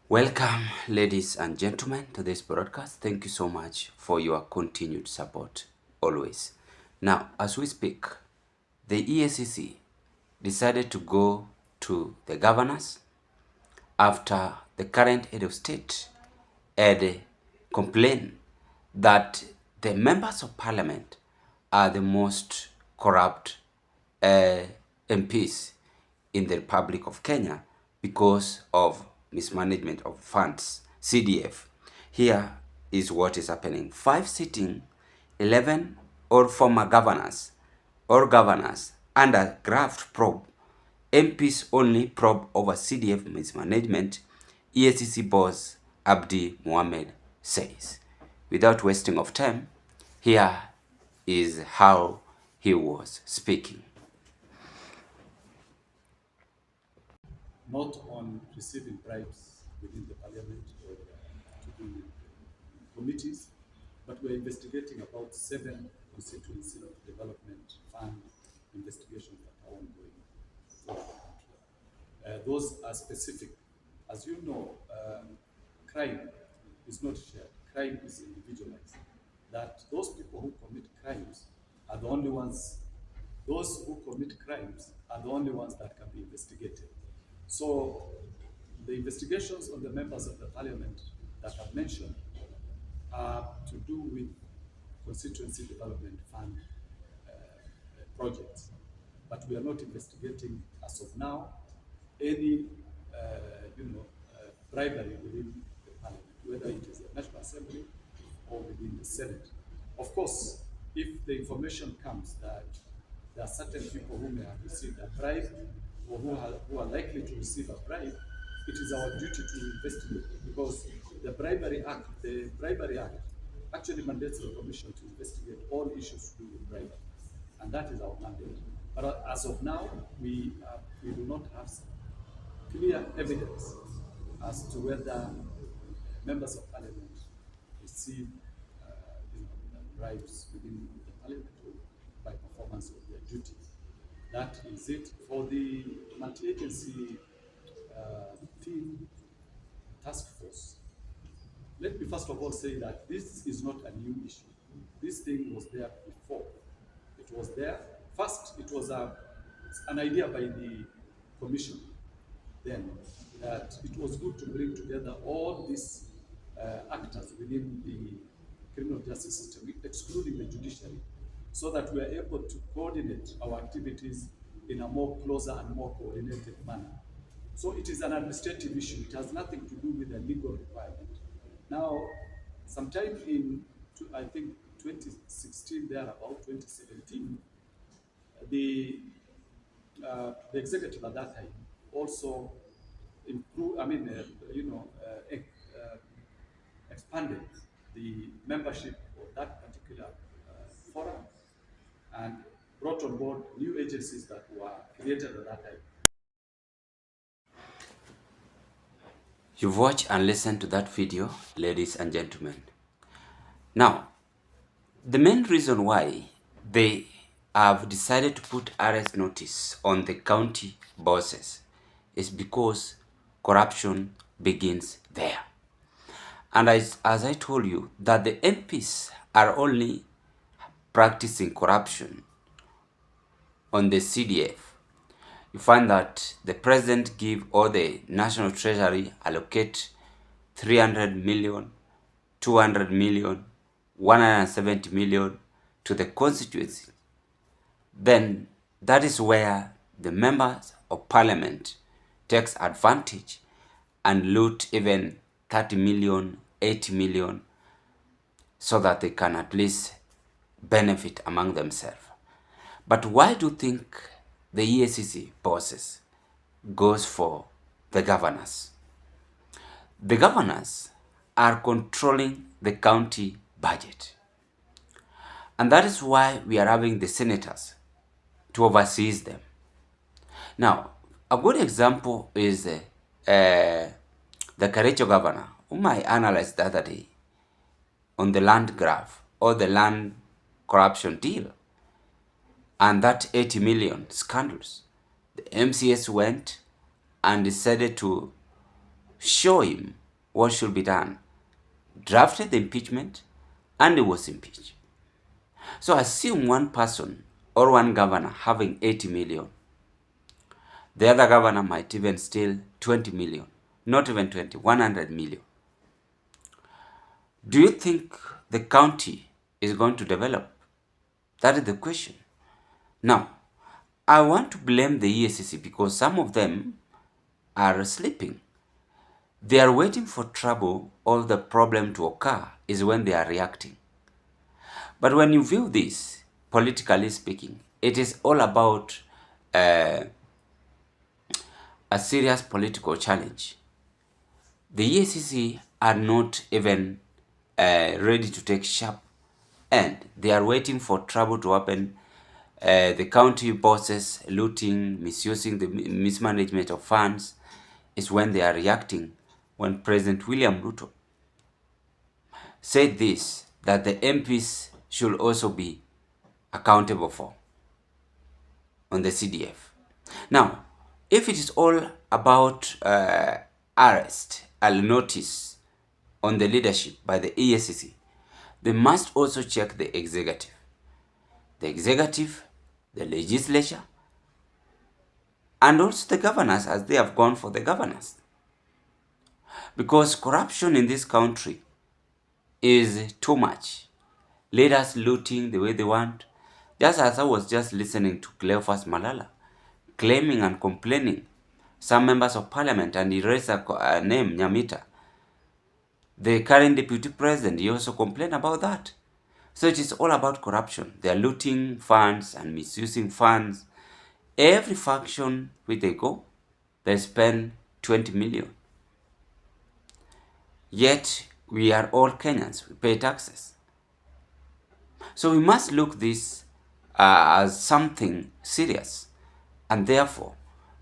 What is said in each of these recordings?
Welcome, ladies and gentlemen, to this broadcast. Thank you so much for your continued support, always. Now, as we speak, the EACC decided to go to the governors after the current head of state had complained that the members of parliament are the most corrupt MPs in the Republic of Kenya because of mismanagement of funds, CDF. Here is what is happening. 5 sitting, 11 or former governors or governors under graft probe. MPs only probe over CDF mismanagement, EACC boss Abdi Mohamed says. Without wasting of time, here is how he was speaking. Not on receiving bribes within the parliament or to do with committees, but we're investigating about 7 constituency development fund investigations that are ongoing for the country. Those are specific. As you know, crime is not shared. Crime is individualized. That those people who commit crimes are the only ones, those who commit crimes are the only ones that can be investigated. So the investigations on the members of the parliament that I've mentioned are to do with constituency development fund projects. But we are not investigating, as of now, any bribery within the parliament, whether it is the National Assembly or within the Senate. Of course, if the information comes that there are certain people who may have received a bribe or who are likely to receive a bribe, it is our duty to investigate, because the Bribery Act actually mandates the Commission to investigate all issues to do with bribery, and that is our mandate. But as of now, we do not have clear evidence as to whether members of parliament receive bribes within the parliament by performance of their duties. That is it. For the multi-agency team task force, let me first of all say that this is not a new issue. This thing was there before. It was there. First, it was an idea by the commission then that it was good to bring together all these actors within the criminal justice system, excluding the judiciary, so that we are able to coordinate our activities in a more closer and more coordinated manner. So it is an administrative issue. It has nothing to do with a legal requirement. Now, sometime in, I think, 2016, thereabout 2017, the executive at that time also expanded the membership of that particular forum and brought on board new agencies that were created at that time. You've watched and listened to that video, ladies and gentlemen. Now, the main reason why they have decided to put arrest notice on the county bosses is because corruption begins there. And as I told you, that the MPs are only practicing corruption on the CDF. You find that the president give, or the national treasury allocate 300 million, 200 million, 170 million to the constituency. Then that is where the members of parliament takes advantage and loot even 30 million, 80 million, so that they can at least benefit among themselves. But why do you think the EACC bosses goes for the governors? The governors are controlling the county budget. And that is why we are having the senators to oversee them. Now, a good example is the Kericho governor, whom I analyzed the other day on the land graph or the land corruption deal, and that 80 million scandals. The MCS went and decided to show him what should be done, drafted the impeachment, and he was impeached. So assume one person or one governor having 80 million. The other governor might even steal 20 million, not even 20, 100 million. Do you think the county is going to develop? That is the question. Now, I want to blame the EACC because some of them are sleeping. They are waiting for trouble or the problem to occur is when they are reacting. But when you view this, politically speaking, it is all about a serious political challenge. The EACC are not even ready to take sharp end. They are waiting for trouble to happen. The county bosses looting, misusing the mismanagement of funds is when they are reacting. When President William Ruto said this, that the MPs should also be accountable for on the CDF. Now, if it is all about arrest, I'll notice on the leadership by the EACC, they must also check the executive. The executive, the legislature, and also the governors as they have gone for the governors. Because corruption in this country is too much. Leaders looting the way they want. Just as I was just listening to Cleophas Malala, claiming and complaining, some members of parliament, and he raised a name, Nyamita. The current deputy president, he also complained about that. So it is all about corruption. They are looting funds and misusing funds. Every function where they go, they spend 20 million. Yet, we are all Kenyans. We pay taxes. So we must look this as something serious. And therefore,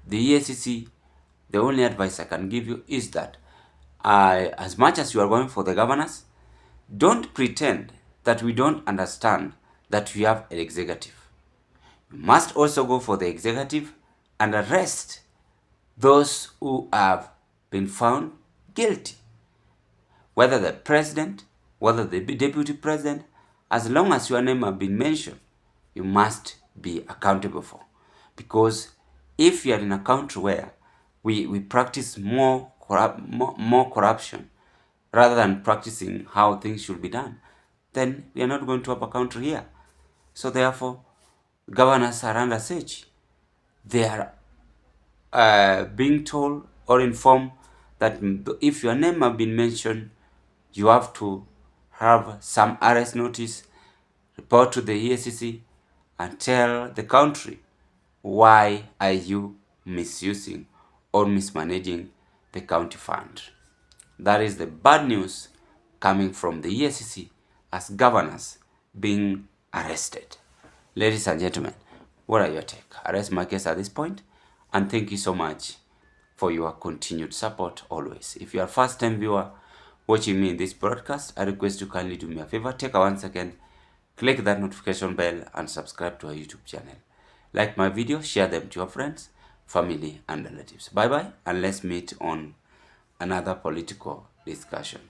the EACC, the only advice I can give you is that as much as you are going for the governors, don't pretend that we don't understand that we have an executive. You must also go for the executive and arrest those who have been found guilty. Whether the president, whether the deputy president, as long as your name has been mentioned, you must be accountable for. Because if you are in a country where we practice more corruption rather than practicing how things should be done, then we are not going to have a country here. So therefore, governors are under siege. They are being told or informed that if your name has been mentioned, you have to have some arrest notice, report to the EACC, and tell the country why are you misusing or mismanaging the county fund. That is the bad news coming from the EACC as governors being arrested. Ladies and gentlemen, what are your take? I rest my case at this point, and thank you so much for your continued support always. If you are a first-time viewer watching me in this broadcast, I request you kindly do me a favor. Take a 1 second, click that notification bell, and subscribe to our YouTube channel. Like my video, share them to your friends, family, and relatives. Bye-bye, and let's meet on another political discussion.